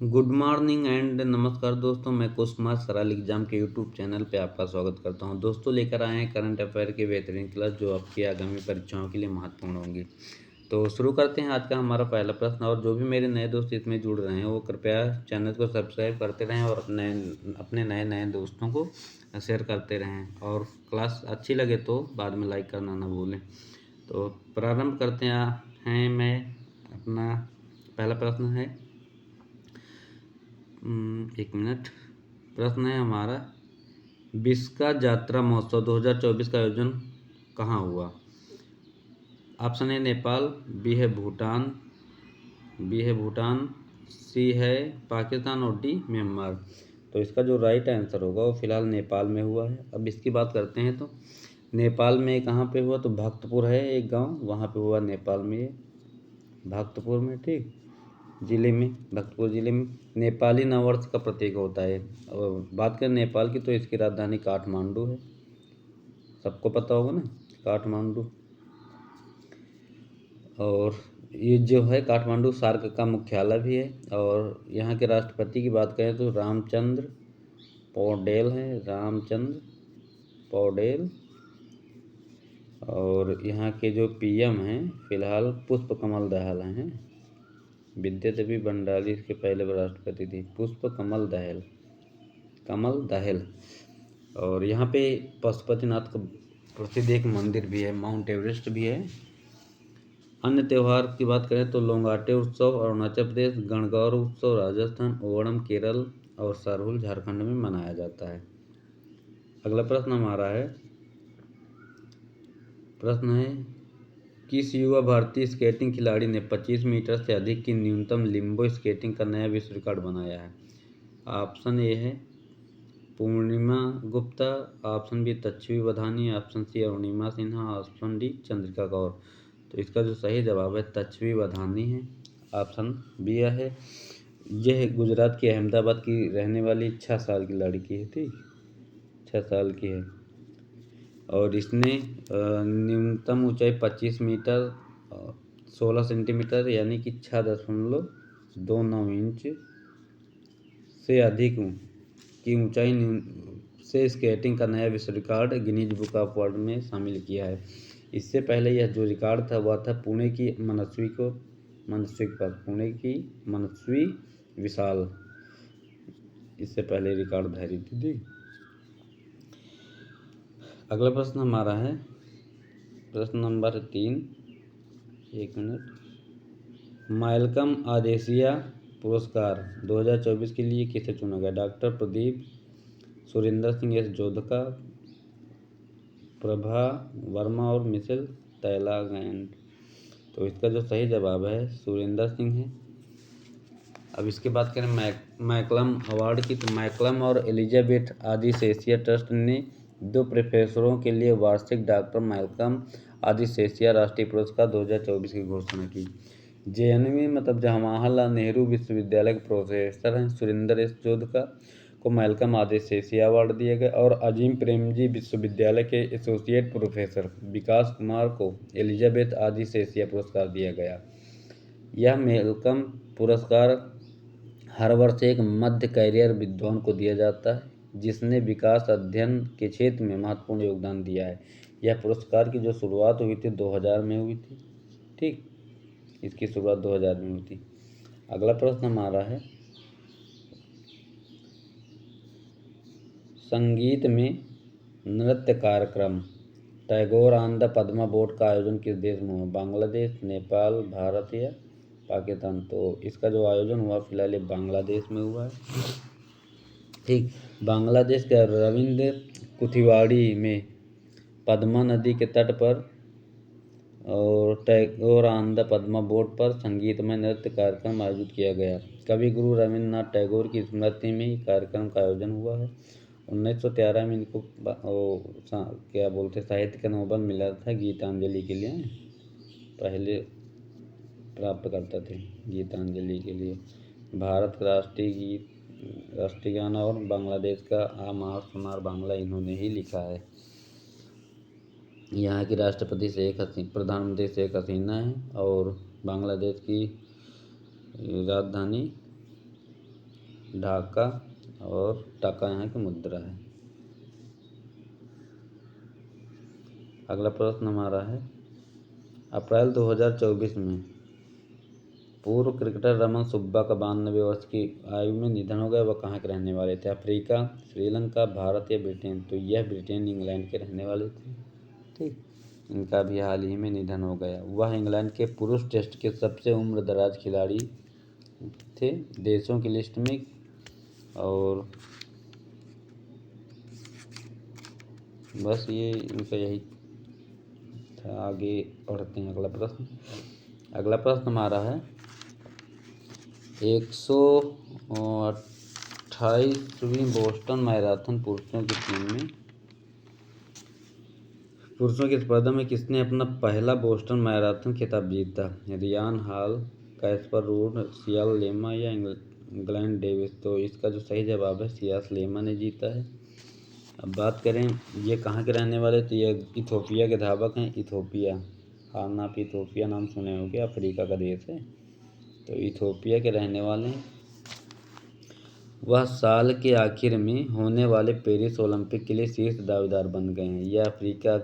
Good morning and नमस्कार दोस्तों। मैं कुमार सराल एग्जाम के यूट्यूब चैनल पे आपका स्वागत करता हूं। दोस्तों लेकर आए हैं करंट अफेयर की बेहतरीन क्लास जो आपकी आगामी परीक्षाओं के लिए महत्वपूर्ण होंगी। तो शुरू करते हैं आज का हमारा पहला प्रश्न। और जो भी मेरे नए दोस्त इसमें जुड़ रहे हैं वो कृपया चैनल को सब्सक्राइब करते रहें और अपने नए नए दोस्तों को शेयर करते रहें। और क्लास अच्छी लगे तो बाद में लाइक करना ना भूलें। तो प्रारंभ करते हैं। मैं अपना पहला प्रश्न है, एक मिनट। प्रश्न है हमारा, विस्का यात्रा महोत्सव 2024 का आयोजन कहाँ हुआ? ऑप्शन है नेपाल, बी है भूटान, सी है पाकिस्तान और डी म्यांमार। तो इसका जो राइट आंसर होगा वो फिलहाल नेपाल में हुआ है। अब इसकी बात करते हैं तो नेपाल में कहाँ पे हुआ? तो भक्तपुर है एक गांव, वहाँ पे हुआ नेपाल में, ये भक्तपुर में, ठीक, जिले में, भक्तपुर जिले में। नेपाली नववर्ष का प्रतीक होता है। और बात करें नेपाल की तो इसकी राजधानी काठमांडू है, सबको पता होगा ना, काठमांडू। और ये जो है काठमांडू सार्क का मुख्यालय भी है। और यहाँ के राष्ट्रपति की बात करें तो रामचंद्र पौडेल हैं, रामचंद्र पौडेल। और यहाँ के जो पीएम हैं फिलहाल पुष्प कमल दहल हैं। विद्या देवी भंडारी इसके पहले राष्ट्रपति थी, पुष्प कमल दहल। और यहाँ पे पशुपतिनाथ का प्रसिद्ध एक मंदिर भी है, माउंट एवरेस्ट भी है। अन्य त्यौहार की बात करें तो लोंगाटे उत्सव अरुणाचल प्रदेश, गणगौर उत्सव राजस्थान, ओणम केरल और सरहुल झारखंड में मनाया जाता है। अगला प्रश्न हमारा है, प्रश्न है, किस युवा भारतीय स्केटिंग खिलाड़ी ने 25 मीटर से अधिक की न्यूनतम लिम्बो स्केटिंग का नया विश्व रिकॉर्ड बनाया है? ऑप्शन ए है Purnima Gupta, option B Tachhavi Vadhani, option C Arunima Sinha, option D Chandrika Kaur. तो इसका जो सही जवाब है तच्छवी वधानी है, ऑप्शन बी है। यह गुजरात के अहमदाबाद की रहने वाली 6 साल की लड़की है, ठीक, 6 साल की है। और इसने न्यूनतम ऊंचाई 25 मीटर 16 सेंटीमीटर यानी कि 6.29 इंच से अधिक की ऊंचाई से स्केटिंग का नया विश्व record Guinness book of world में शामिल किया है। इससे पहले यह जो रिकॉर्ड था वह था पुणे की मनस्वी विशाल, इससे पहले रिकॉर्ड थी। अगला प्रश्न हमारा है, प्रश्न नंबर 3, एक मिनट। मालकम आदेसिया पुरस्कार 2024 के लिए किसे चुना गया? डॉक्टर प्रदीप, सुरेंद्र सिंह एस जोधका, प्रभा वर्मा और मिशेल तैलागैंड। तो इसका जो सही जवाब है सुरेंद्र सिंह है। अब इसके बात करें मैकलम अवार्ड की, तो मैकलम और एलिजाबेथ आदिशेषिया ट्रस्ट ने 2 प्रोफेसरों के लिए वार्षिक डॉक्टर मैकलम आदिशेषिया राष्ट्रीय पुरस्कार 2024 की घोषणा की। जेएनवी मतलब जवाहरलाल नेहरू विश्वविद्यालय के प्रोफेसर हैं सुरेंद्र एस जोधका को मैकलम आदिशेषिया अवार्ड दिया गया। और अजीम प्रेमजी विश्वविद्यालय के एसोसिएट प्रोफेसर विकास कुमार को एलिजाबेथ आदिशेषिया पुरस्कार दिया गया। यह मैकलम पुरस्कार हर वर्ष एक मध्य कैरियर विद्वान को दिया जाता है जिसने विकास अध्ययन के क्षेत्र में महत्वपूर्ण योगदान दिया है। यह पुरस्कार की जो शुरुआत हुई थी 2000 में हुई थी, ठीक, इसकी शुरुआत 2000 में हुई थी। अगला प्रश्न हमारा है, संगीत में नृत्य कार्यक्रम Tagore on the Padma board का आयोजन किस देश में हुआ? बांग्लादेश, नेपाल, भारत या पाकिस्तान। तो इसका जो आयोजन हुआ फिलहाल बांग्लादेश में हुआ है, ठीक। बांग्लादेश के रविंद्र कुथिवाड़ी में पद्मा नदी के तट पर और Tagore on the Padma board पर संगीतमय नृत्य कार्यक्रम आयोजित किया गया। कवि गुरु रविन्द्रनाथ टैगोर की स्मृति में कार्यक्रम का आयोजन हुआ है। 1913 में इनको क्या बोलते साहित्य का नोबेल मिला था गीतांजलि के लिए, पहले प्राप्त करते थे गीतांजलि के लिए। भारत का राष्ट्रीय गीत, राष्ट्रीय गाना और बांग्लादेश का आमार सुमार बांग्ला इन्होंने ही लिखा है। यहाँ की प्रधानमंत्री शेख हसीना है और बांग्लादेश की राजधानी ढाका और टाका यहाँ की मुद्रा है। अगला प्रश्न हमारा है, अप्रैल 2024 में पूर्व क्रिकेटर रमन सुब्बा का 92 वर्ष की आयु में निधन हो गया। वह कहाँ के रहने वाले थे? अफ्रीका, श्रीलंका, भारत या ब्रिटेन? तो यह ब्रिटेन इंग्लैंड के रहने वाले थे। ठीक, इनका भी हाल ही में निधन हो गया। वह इंग्लैंड के पुरुष टेस्ट के सबसे उम्रदराज खिलाड़ी थे देशों की लिस्ट में। और बस ये इनका यही था। आगे पढ़ते हैं अगला प्रश्न। अगला प्रश्न हमारा है, 128वीं बोस्टन मैराथन पुरुषों की स्पर्धा में किसने अपना पहला बोस्टन मैराथन खिताब जीता? रियान हॉल, कैस्पर रूड, सियाल लेमा या ग्लेन डेविस? तो इसका जो सही जवाब है, सियास लेमा ने जीता है। अब बात करें ये कहाँ के रहने वाले? तो ये इथोपिया के धावक हैं। इथोपिया, खान आप इथोपिया नाम सुने होंगे, अफ्रीका का देश है। तो इथोपिया के रहने वाले हैं। वह साल के आखिर में होने वाले पेरिस ओलंपिक के लिए शीर्ष दावेदार बन गए हैं। यह अफ्रीका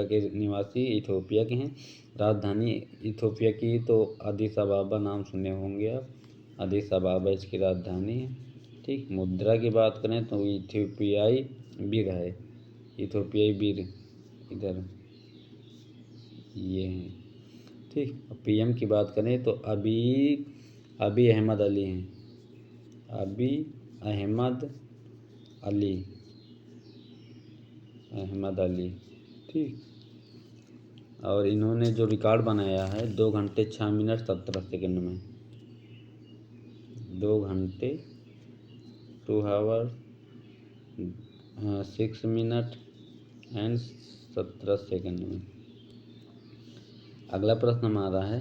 के निवासी इथोपिया के हैं। राजधानी इथोपिया की तो अदिस अबाबा नाम सुने होंगे आप। अदिस अबाबा इसकी राजधानी है। ठीक, मुद्रा की बात करें तो इथोपियाई बीर है। इथोपियाई बीर इधर ये हैं। ठीक, पीएम की बात करें तो अभी अहमद अली हैं। अभी अहमद अली। ठीक, और इन्होंने जो रिकॉर्ड बनाया है 2 घंटे 6 मिनट 17 सेकंड में। 2 घंटे 2 आवर 6 मिनट एंड 17 सेकंड में। अगला प्रश्न हमारा है,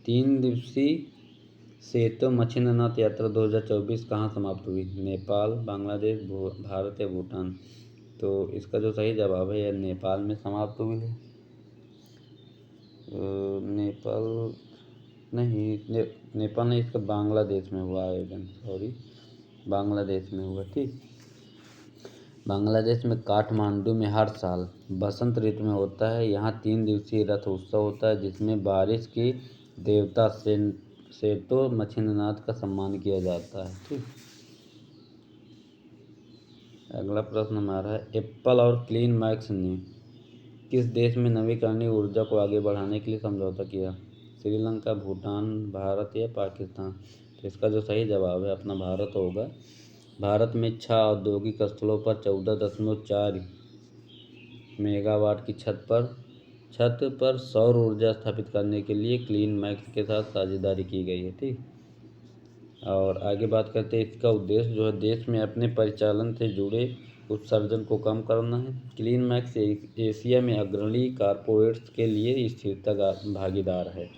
3 दिवसीय सेतो मछींद्रनाथ यात्रा 2024 कहाँ समाप्त हुई? नेपाल, बांग्लादेश, भारत या भूटान? तो इसका जो सही जवाब है, यह नेपाल में समाप्त हुई है। नेपाल नहीं, इसका बांग्लादेश में हुआ आयोजन। बांग्लादेश में हुआ। ठीक, बांग्लादेश में काठमांडू में हर साल बसंत ऋतु में होता है। यहाँ 3 दिवसीय रथ उत्सव होता है जिसमें बारिश के देवता सेतो मछींद्रनाथ का सम्मान किया जाता है। ठीक, अगला प्रश्न हमारा है, एप्पल और क्लीन मैक्स ने किस देश में नवीकरणीय ऊर्जा को आगे बढ़ाने के लिए समझौता किया? श्रीलंका, भूटान, भारत या पाकिस्तान? तो इसका जो सही जवाब है अपना भारत होगा। भारत में 6 औद्योगिक स्थलों पर 14.4 मेगावाट की छत पर सौर ऊर्जा स्थापित करने के लिए क्लीन मैक्स के साथ साझेदारी की गई है। ठीक, और आगे बात करते हैं, इसका उद्देश्य जो है देश में अपने परिचालन से जुड़े उत्सर्जन को कम करना है। क्लीन मैक्स एशिया में अग्रणी कॉरपोरेट्स के लिए स्थिरता का भागीदार है।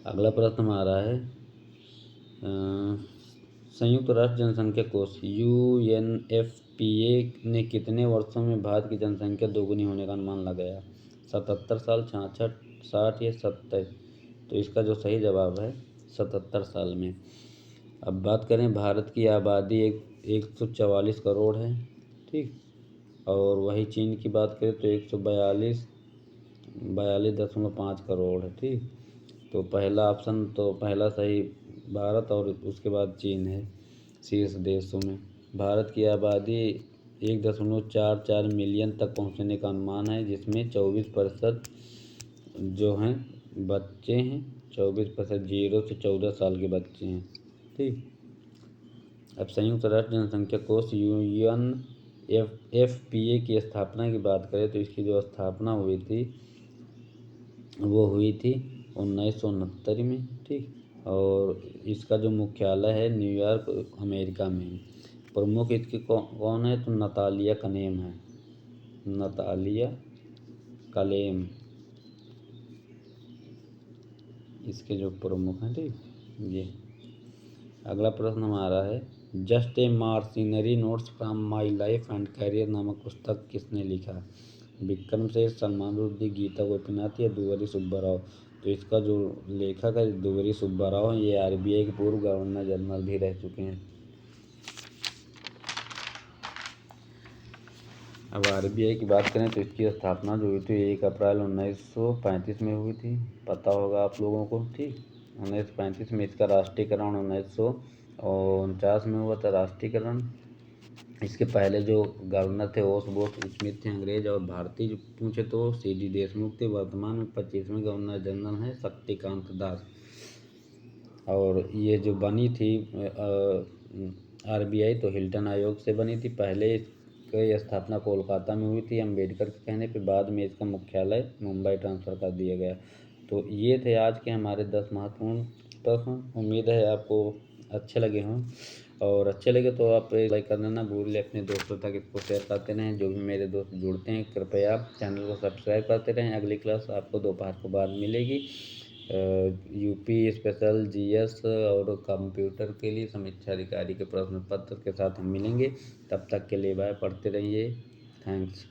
अगला प्रश्न हमारा है, संयुक्त राष्ट्र जनसंख्या कोष UNFPA ने कितने वर्षों में भारत की जनसंख्या दोगुनी होने का अनुमान लगाया? 77 साल, 66, 60 या 70? तो इसका जो सही जवाब है 77 साल में। अब बात करें, भारत की आबादी 144 करोड़ है। ठीक, और वही चीन की बात करें तो 142.5 करोड़ है। ठीक, तो पहला ऑप्शन तो पहला सही भारत और उसके बाद चीन है शीर्ष देशों में। भारत की आबादी 1.44 मिलियन तक पहुंचने का अनुमान है, जिसमें 24% जो हैं बच्चे हैं। 24% 0 से 14 साल के बच्चे हैं। ठीक, अब संयुक्त राष्ट्र जनसंख्या कोष UNFPA की स्थापना की बात करें तो इसकी जो स्थापना हुई थी वो हुई थी 1969 में। ठीक, और इसका जो मुख्यालय है न्यूयॉर्क अमेरिका में। प्रमुख इसके कौन है? तो नतालिया कलेम है। नतालिया कलेम इसके जो प्रमुख हैं। ठीक, ये अगला प्रश्न हमारा है, just a mercenary notes from my life and career नामक पुस्तक किसने लिखा? विक्रम सेठ, सलमान रुश्दी, गीता गोपीनाथ या दुवरी सुब्बाराव? तो इसका जो लेखक है दुगरी सुब्बा राव, ये आरबीआई के पूर्व गवर्नर जनरल भी रह चुके हैं। अब आरबीआई की बात करें तो इसकी स्थापना जो हुई थी 1 अप्रैल 1935 में हुई थी, पता होगा आप लोगों को। ठीक, 1935 में। इसका राष्ट्रीयकरण 1949 में हुआ था राष्ट्रीयकरण। इसके पहले जो गवर्नर थे ओसबोर्ड स्मिथ थे अंग्रेज, और भारतीय पूछे तो सीडी देशमुख थे। वर्तमान में 25वें गवर्नर जनरल हैं शक्तिकांत दास। और ये जो बनी थी आरबीआई तो हिल्टन आयोग से बनी थी। पहले इसकी स्थापना कोलकाता में हुई थी अम्बेडकर के कहने पे, बाद में इसका मुख्यालय मुंबई ट्रांसफ़र कर दिया गया। तो ये थे आज के हमारे 10 महत्वपूर्ण प्रश्न। उम्मीद है आपको अच्छे लगे हों, और अच्छे लगे तो आप लाइक करना ना भूलें, अपने दोस्तों तक इसको शेयर करते रहें। जो भी मेरे दोस्त जुड़ते हैं कृपया चैनल को सब्सक्राइब करते रहें। अगली क्लास आपको दोपहर को बाद मिलेगी। यूपी स्पेशल जीएस और कंप्यूटर के लिए समीक्षा अधिकारी के प्रश्न पत्र के साथ हम मिलेंगे। तब तक के लिए बाय, पढ़ते रहिए। थैंक्स।